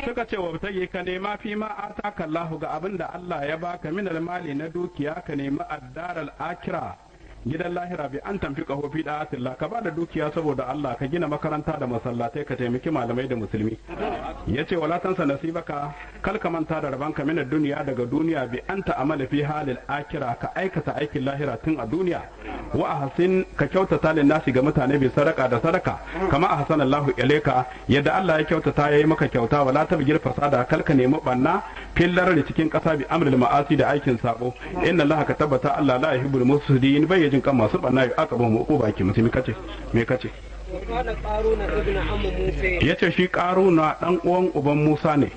suka ce wa ta ka nema fi ma ataka Allahu ga abin da Allah ya baka min mali na dukiya ka nemi addaral akira gidan lahira bi an tamfi kaho fi da'atillah ka bada dukiya saboda Allah ka gina makaranta da masallatai ka taimaki malamai da musulmi yace wala tansa nasibaka kal ka manta da rabanka min duniya daga duniya bi anta amala fi halil akira ka aikata aikin lahira tun a duniya wa ahsin ka kyautata lin nasi ga mutane bi sadaka da sadaka kama ahsana Allahu ilayka yadda Allah ya kyautata yayi maka kyauta wala tabgir fasada kal ka nemi banna fillar da cikin kasa bi amrul ma'asi da aikin sabo inna Allah ka tabbata Allah la yuhibbul mufsidin bai jin kan masu banna ya aka ba mu ko baki mutum kace me kace yace shi qaruna dan uwan uban Musa ne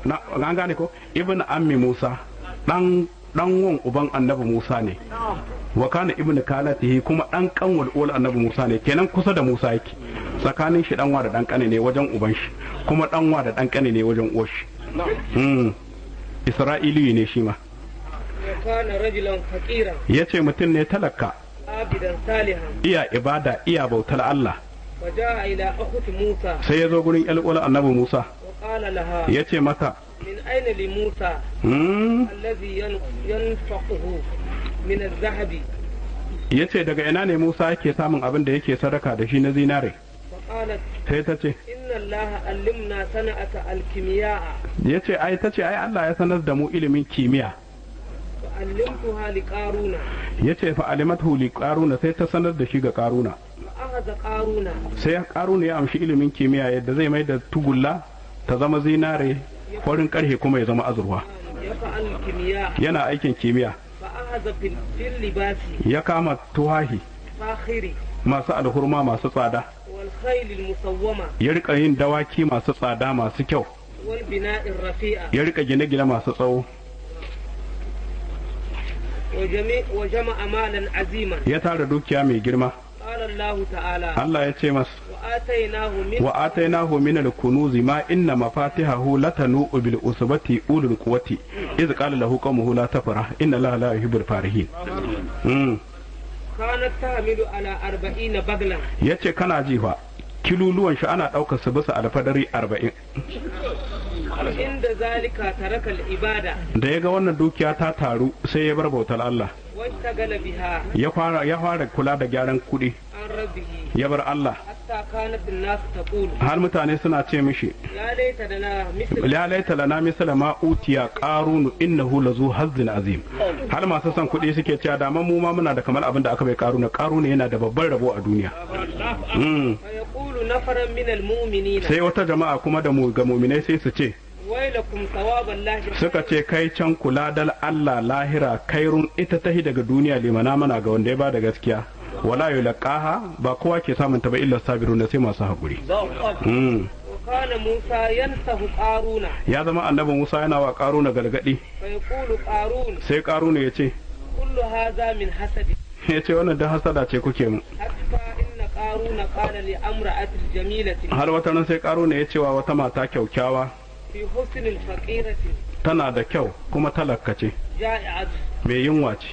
na an gane ko ibn ammi Musa dan wan uban annabi Musa ne wa kana ibn kalatihi kuma dan kanwal ul annabi Musa ne kenan kusa da Musa yake tsakanin shi dan wa da dan kane ne wajen uban shi kuma dan wa da dan kane ne wajen uwar shi Isra'ili ne shi ma yace mutum ne talaka iya ibada iya bautar Allah sai ya zo gurin ƴal'ul annabi Musa ya ce mata min aina li Musa allazi yanfaquhu min az-zahabi yace daga ina ne Musa yake samun abin da yake sadaka da shi na zinare sai ta ce inna Allah allimna sana'ata al-kimiyya yace ai tace ai Allah ya sanar da mu ilimin kimiyya allimtuha li qaruna yace fa alimatu li qaruna sai ta sanar da shi ga qaruna akhadha qaruna sai qaruna ya amshi ilimin kimiyya yadda zai mai da tugulla ta zama zinare farin karhe kuma ya zama azurwa yana aikin kimiyya fa akhadha fil libasi ya kama tuhahi fakhiri masu alhurma masu tsada wal khayl al musawwama ya rika yin dawaki masu tsada masu kyau wal bina'ir rafi'a ya rika gine-gine masu tsawo وجمع مالا عظيما ya tara dukiya mai girma قال الله تعالى Allah ya ce masa wa atainahu min al-kunuzi ma inna mafatihahu latanu bil usbati ulul quwwati iz qala lahu qawmuhu la tafrah inna Allaha la yuhibbul farihin kanat tahmilu ala 40 baglan yace kana ji fa kiluluwan shi ana daukar su bisa alfadari 40 inda zalika taraka al-ibada da yaga wannan dukiya ta taru sai ya bar bautar Allah wastagala biha ya fara kula da gyaran kudi an rabbihi ya bar Allah hatta kanat an-nas taqulu har mutane suna ce mishi ya laita lana misla ma utiya qarun innahu lazu hazzin azim har masu son kudi suke cewa da mu ma muna da kamar abin da aka bai qaruna yana da babban rabo a duniya yaqulu nafaran min al-mu'minina sai wata jama'a kuma da ga mu'minai sai su ce wailakum thawaballahi suka ce kai can kula dal Allah lahira kairun ita tahi daga duniya limana mana ga wanda ya ba da gaskiya wala yulqaha ba kowa ke samun ta ba illa sabirun sai masu hakuri kana Musa yansahu qaruna ya zama annabi Musa yana wa qaruna galgadi fa yaqulu qarun sai qaruna yace kullu hadha min hasadi yace wannan da hasada ce kuke mu hatta inna qaruna qala li amra'atil jamilati har wata nan sai qaruna yace wa wata mata kyaukyawa fi husnil faqirati tana da kyau kuma talakka ce ja'i'at mai yunwa ce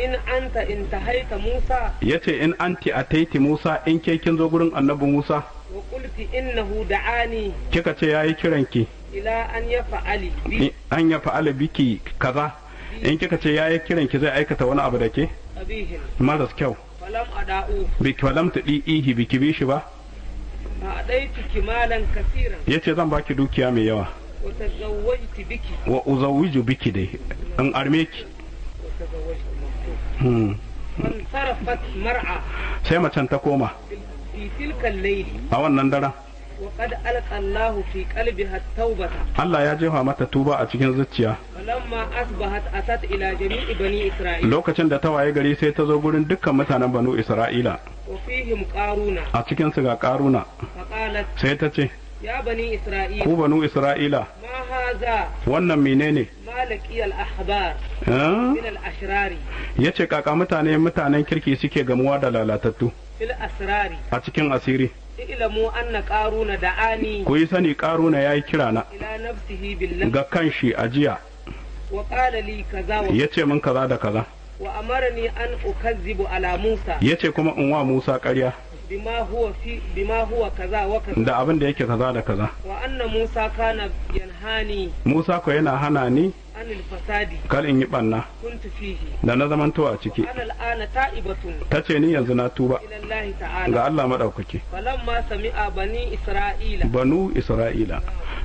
in anta intahaita Musa yace in anti ataiti Musa in ke kin zo gurin annabi Musa wa qulti innahu da'ani kika ce yayi kiranki ila an yafa'ali bi an yafa'ala biki kaza in kika ce yayi kiranki zai aikata wani abu da ke abihin maras kyau falam ada'u biki falam tadihi biki bi shi ba fa adaituki malan kaseeran yace zan baki dukiya mai yawa wa tazawwajti biki wa uzawwiju biki dai an arme ki sarafat mar'a sai macen ta koma fi tilka al-layli a wannan daren wa qad alqa Allah fi qalbiha at-taubata Allah ya jefa mata tuba a cikin zuciya falamma asbahat atat ila jami'i bani isra'il lokacin da ta waye gari sai ta zo gurin dukkan mutanen banu Isra'ila wa fihim qaruna a cikin su ga qaruna faqalat sai ta ce ya bani isra'il ku banu Isra'ila ma haza wannan menene malaki al-ahbar min al-ashrari yace kaka mutanen kirki suke gamuwa da lalatattu fil asrari a cikin asiri ilamu anna qaruna da'ani ku yi sani qaruna yayi kira na ila nafsihi billah ga kanshi a jiya wa qala li kaza wa yace min kaza da kaza wa amarani an ukazzibu ala Musa yace kuma in wa Musa ƙarya bima huwa kaza wa kaza da abin da yake kaza da kaza. wa anna Musa kana yanhani Musa ko yana hana ni anil fasadi kar in yi banna kuntu fihi da na zamanto a ciki. ana al'ana ta'ibatun Ta ce ni yanzu na tuba ila Allah ta'ala ga Allah maɗaukaki. falamma sami'a bani Isra'ila Banu Isra'ila,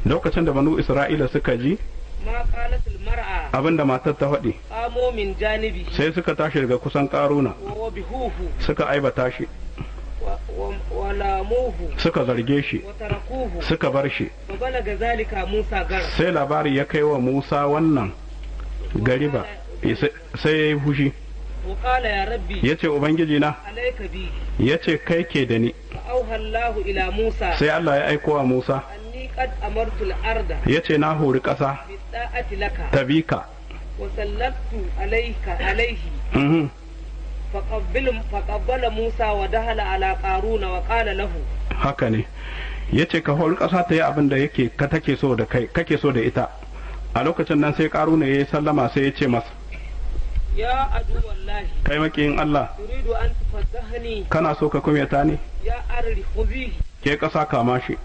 lokacin da banu Isra'ila suka ji ma qalat al mar'a abin da matar ta faɗi, qamu min janibi sai suka tashi daga kusan ƙaruna, wa bihuhu suka aibata shi, wa lamuhu suka zarge shi, wa tarakuhu suka bar shi. fa balaga zalika Musa gar Sai labari ya kai wa Musa wannan gariba, sai ya yi fushi, wa qala ya rabbi ya ce Ubangiji na, alayka bi ya ce kai ke da ni. fa auha Allah ila Musa Sai Allah ya aiko wa Musa, anni qad amartu al arda ya ce na hori ƙasa bi da'ati laka ta bi ka. wa sallatu alayhi Mhm. فقبل موسى ودخل على قارون وقال له Haka ne, ya ce ka hori ƙasa ta yi abin da yake ka take so da kai kake so da ita. A lokacin nan sai ƙaruna ya yi sallama sai ya ce masa, يا عدو الله kai makiyin Allah, تريد أن تفضحني kana so ka kumyata ni? يا أرض خذيه Ke ƙasa kama shi.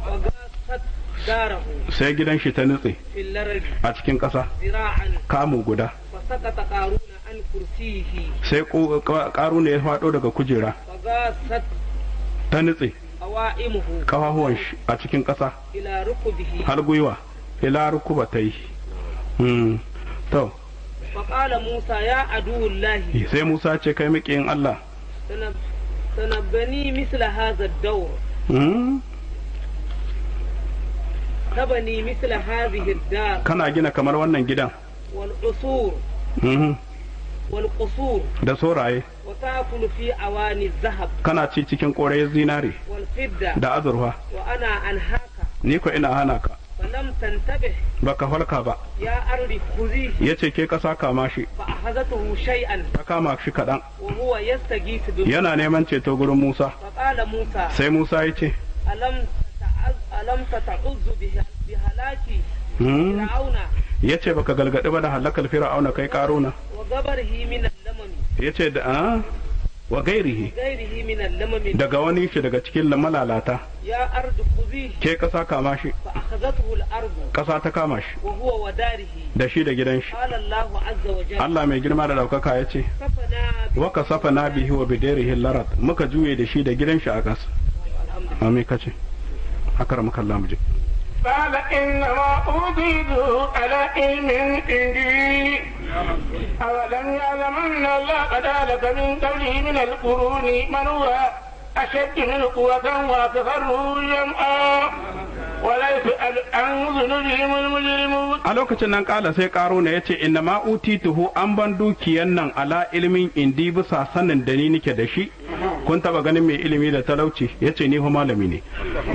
وقاست داره Sai gidan shi ta nutse في الأرض a cikin ƙasa, ذراعا kamu guda. فسقط قارون عن كرسيه Sai ƙaruna ya faɗo daga kujera, وقاست ta nutse قوائمه ƙafafuwan shi a cikin ƙasa إلى ركبه har gwiwa, ila rukuba ta yi. To, فقال موسى يا عدو الله sai Musa ce kai makiyin Allah. تنبني مثل هذا الدور Hmm? تبني مثل هذه الدار Kana gina kamar wannan gidan. والقصور Mhm. والقصور Da soraye, وتأكل في أواني الذهب kana ci cikin ƙorayen zinare والفضة da azurfa. وأنا أنهاك Ni ko ina hana ka, فلم تنتبه baka farka ba. يا أرض خذيه Ya ce ke ƙasa kama shi, فأخذته شيئا ta kama shi kaɗan. وهو يستغيث به Yana neman ceto gurin Musa. فقال موسى Sai Musa ya ce, ألم تتعذ بهلاكي Hmm? فرعون Ya ce baka galgaɗi ba da halakar fir'auna kai ƙaruna. وغبره من اللمم Ya ce da wa gairihi, غيره من اللمم daga wani shi daga cikin malalata. يا أرض خذيه Ke ƙasa kama shi, فأخذته الأرض ƙasa ta kama shi, وهو وداره da shi da gidan shi. قال الله عز وجل Allah mai girma da ɗaukaka ya ce, كفنا wa kasafa na bihi wa bidarihi larat, muka juye da shi da gidan shi a gas. Amin kace. Akara muka Allah mu je. قال إنما أوتيته على علم عندي أولم يعلم أن الله قد أهلك من قبله من القرون من هو أشد منه قوة وأكثر جمعا ولا يسأل عن ذنوبهم المجرمون. A lokacin nan kala sai Karuna ya ce inna ma utituhu an ban dukiyan nan ala ilmin indi bisa sanin da ni nike da shi. Kun taba ganin mai ilimi da talauci? Ya ce ni fa malami ne.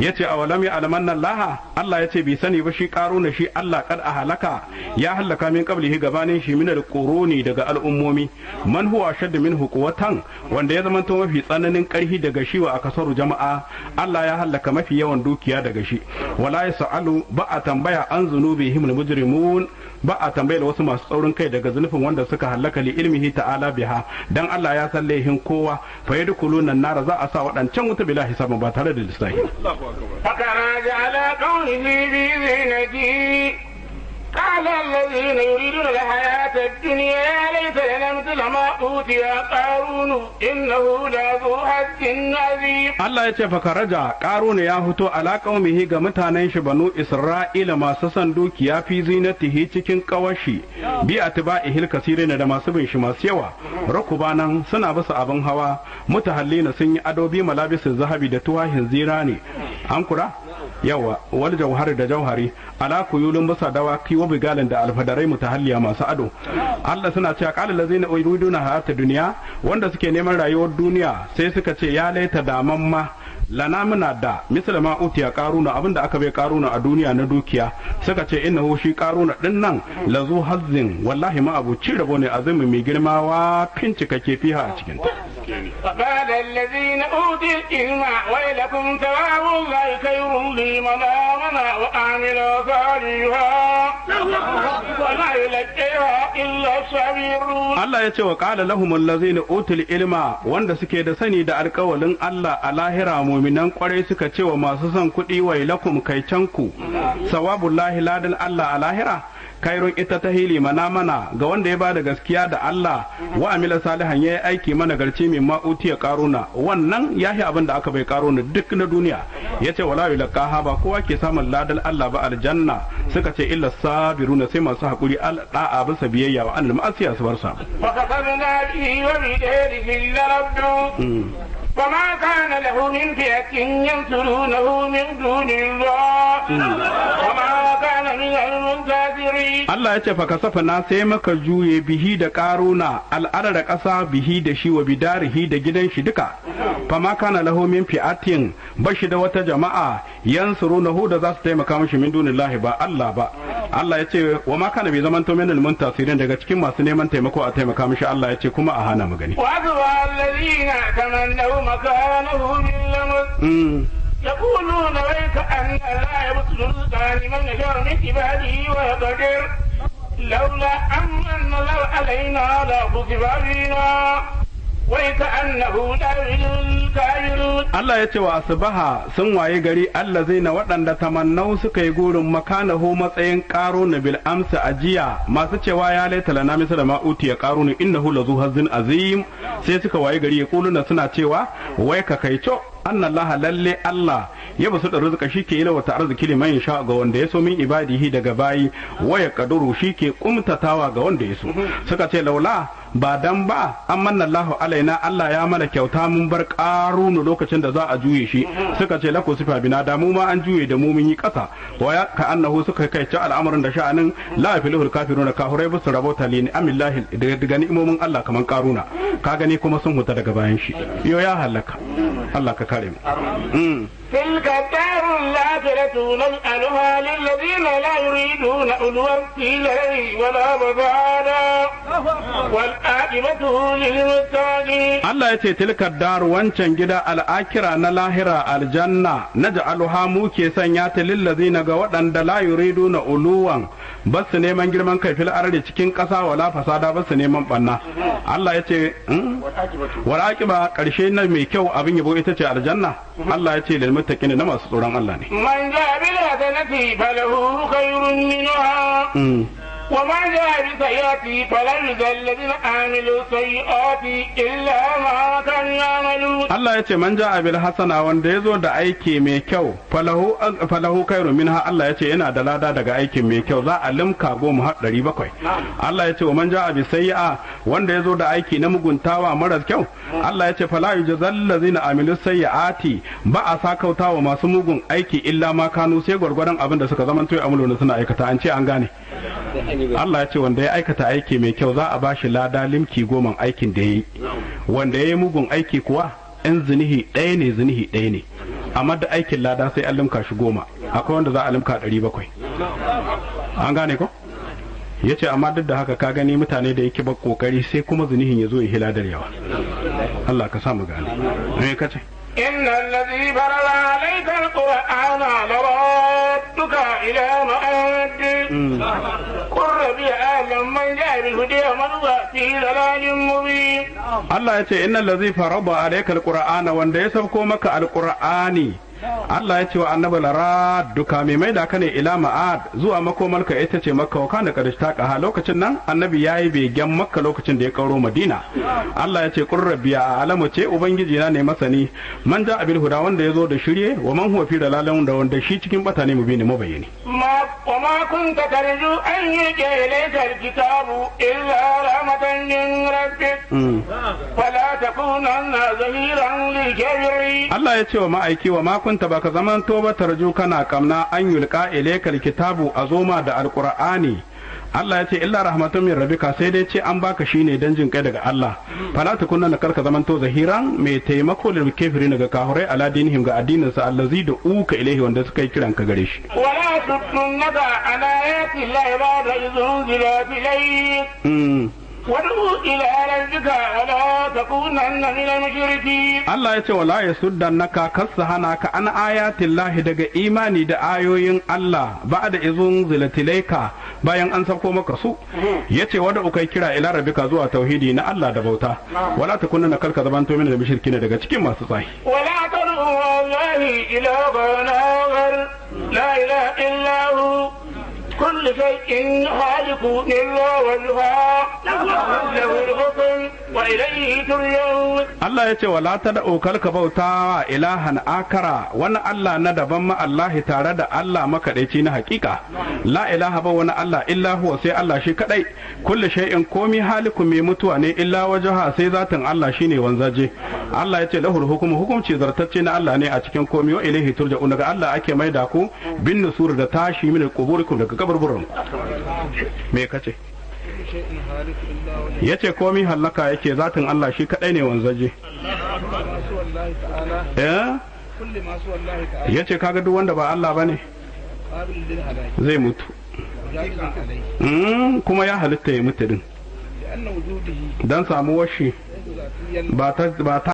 Ya ce awalam ya almanna laha, Allah ya ce bai sani ba shi Karuna shi Allah kad a halaka ya halaka min qablihi gabanin shi min alquruni daga al'ummomi man huwa shaddu minhu quwwatan wanda ya zamanto mafi tsananin karhi daga shi wa akasaru jama'a Allah ya halaka mafi yawan dukiya daga shi wala yasalu ba a tambaya an zunubihim almujrimun ba a tambayar wasu masu tsaurin kai daga zunufin wanda suka halaka li ilmihi ta'ala biha dan Allah ya san laihin kowa fa yadkhuluna an-nar za a sa wadancan wuta bila hisabin ba tare da lissafi فخرج على قومه بزينته قال الذين يريدون الحياة الدنيا يا ليت لنا مثل ما أوتي قارون إنه لذو حظ عظيم. Allah ya ce fakaraja Karuna ya fito ala qaumihi ga mutanen shi banu Isra'ila masu san dukiya fi zinatihi cikin kawashi bi atba'ihil kasirina da masu bin shi masu yawa rukubanan suna bisa abin hawa mutahallina sun yi ado bi malabisin zahabi da tuwahin zirani an kura yawa wal jauhari da jauhari ala kuyulun bisa dawaki wa bigalin da alfadarai mutahalliya masu ado Allah suna cewa qala allazina yuriduna hayata duniya wanda suke neman rayuwar duniya sai suka ce ya laita daman ma lana muna da misal ma utiya karuna abinda aka bai karuna a duniya na dukiya suka ce innahu shi karuna din nan lazu hazzin wallahi ma abu ci rabo ne azumi mai girma wa fincika ke fiha a cikin ta فقال الذين أوتوا العلم ويلكم ثواب الله خير لمن آمن وعمل صالحا ولا يلقيها إلا الصابرون. Allah ya ce wa qala lahum allazina utul ilma wanda suke da sani da alƙawalin Allah a lahira mu'minan kwarai suka ce wa masu son kuɗi wailakum kaicanku sawabullahi ladan Allah a lahira kairun ita ta hili mana ga wanda ya bada gaskiya da Allah wa amila salihan yayi aiki mana garci mai ma'utiya karuna wannan yahi abin da aka bai karuna duk na duniya yace wala yulqaha ba kowa ke samun ladan Allah ba aljanna suka ce illa sabiruna sai masu hakuri da'a bisa biyayya wa annal ma'asiya su barsa فكتبنا فيه وبداره لربه فما كان له من فئة ينصرونه من دون الله وما كان من المنتصرين. Allah ya ce fa kasafa na sai maka juye bihi da karuna al'ada da ƙasa bihi da shi wa bidarihi da gidan shi duka fa ma kana lahu min fi'atin bashi da wata jama'a yansurunahu da za su taimaka mishi min dunillahi ba Allah ba. Allah ya ce wa ma kana bai zamanto min almuntasirin daga cikin masu neman taimako a taimaka mishi Allah ya ce kuma a hana magani. الذين تمنوا مكانه باللمس يقولون ويك أن لا يبطل الرزق لمن يشاء من عباده ويقدر لولا أمن الله علينا لخسف بنا ويكأنه لا يجوز الكافرون. Allah ya ce wa asbaha sun waye gari Allah zai na waɗanda tamannau suka yi gurin makanahu matsayin karo na bil amsa ajiya masu cewa ya laita lana misa da ma'uti ya karo ne innahu lazu hazzin azim sai suka waye gari ya kuluna suna cewa wai ka kaico annallaha lalle Allah ya basu da rizqa shike yi wata arziki liman yasha ga wanda ya so min ibadihi daga bayi waya kaduru shike kumtatawa ga wanda ya so suka ce laula ba dan ba amanna Allahu alaina Allah ya mana kyauta mun bar qarunu lokacin da za a juye shi suka ce lako sifa bina da mu ma an juye da mu mun yi kasa waya ka annahu suka kai ta al'amarin da sha'anin la filul kafiruna kahurai bisu rabota lini amillahi daga ni'imomin Allah kaman qaruna ka gani kuma sun huta daga bayan shi yo ya halaka Allah ka kare mu تلك الدار الآخرة نجعلها للذين لا يريدون علوا في الليل ولا فسادا والعاقبة للمتقين. Allah ya ce tilka dar wancan gida al'akira na lahira aljanna naj'aluha mu ke sanya ta lillazina ga waɗanda la yuriduna uluwan basu neman girman kai fil ardi cikin ƙasa wala fasada basu neman banna. Allah ya ce wal aqiba karshe na mai kyau abin yabo ita ce aljanna. Allah ya ce lil muttaqin na masu tsoron Allah ne. Man ja'a bil hasanati falahu khayrun minha وما جاء بالسيئات فلا يجزى الذين عملوا السيئات إلا ما كانوا يعملون. Allah ya ce man ja'a bil hasana wanda yazo da aiki mai kyau falahu khairu minha Allah ya ce yana da lada daga aikin mai kyau za a limka 700. Allah ya ce wa man ja'a bis sayyi'a wanda yazo da aiki na muguntawa maras kyau Allah ya ce fala yujzal ladzina amilu sayyi'ati ba a sakautawa masu mugun aiki illa ma kanu sai gwargwadon abin da suka zamanto ya amulu suna aikata an ce an gane. Allah ya ce wanda ya aikata aiki mai kyau za a ba shi lada limki 10 aikin da ya yi wanda ya yi mugun aiki kuwa in zinihi ɗaya ne amma da aikin lada sai an limka shi 10 akwai wanda za a limka 700 an gane ko ya ce amma duk da haka ka gani mutane da yake ba kokari sai kuma zinihin ya zo ya hiladar yawa Allah ka sa mu gane me kace إن الذي فرض عليك القرآن لردك إلى معاد قل ربي أعلم من جاء بالهدى ومن هو في ضلال مبين. الله يقول إن الذي فرض عليك القرآن وأن يسبق مك القرآن Allah ya ce wa annabi lara duka mai mai da ka ne ila ma'ad zuwa makomarka ita ce makka wa kana karishta ka lokacin nan annabi yayi begen makka lokacin da ya kauro madina Allah ya ce qur rabbiya alamu ce ubangiji na ne masani man ja abil huda wanda yazo da shirye wa man huwa fi dalalin da wanda shi cikin bata ne mubini mabayani ma kunta tarju an yake ilayka alkitabu illa rahmatan min rabbik fala takunanna zahiran lil kafirin. Allah ya ce wa ma'aiki wa ma kunta baka zaman to ba tarju kana kamna an yulqa ilaykal kitabu azoma da alqur'ani Allah ya ce illa rahmatun min rabbika sai dai ce an baka shine dan jin kai daga Allah fala takunna na karka zaman to zahiran mai taimako lil kafirin ga kahurai ala dinihim ga addinin sa allazi da uka ilaihi wanda suka yi kiran ka gare shi wala tunnaka ala ayati llahi ba'da izunzila ilayk وادعو إلى ربك ولا تكونن من المشركين. Allah ya ce wala yasuddannaka kasahanaka an ayatillahi daga imani da ayoyin Allah ba'da izun zilatilaika bayan an sauko maka su yace wanda ukai kira ila rabbika zuwa tauhidi na Allah da bauta wala takunna kalka zabanto min da mushrikin daga cikin masu tsahi. ولا تدعو والله إلى غير لا إله إلا هو كل شيء خالق إلا وجهه له الحكم وإليه ترجعون. Allah ya ce wala tad'u kalka bauta ilahan akara wani Allah na daban ma Allah tare da Allah makadaici na hakika la ilaha ba wani Allah illa huwa sai Allah shi kadai kullu shay'in komi halikum mai mutuwa ne illa wajha sai zatin Allah shine wanzaje. Allah ya ce lahul hukumu hukumci zartacce na Allah ne a cikin komi wa ilaihi turja'un daga Allah ake maida ku bin nusur da tashi min quburikum daga kaburburan. Me kace yace komi hallaka yake zatin Allah shi kadai ne wanzaje. Yace kaga duk wanda ba Allah bane zai mutu kuma ya halitta ya mutu din dan samuwar shi ba ta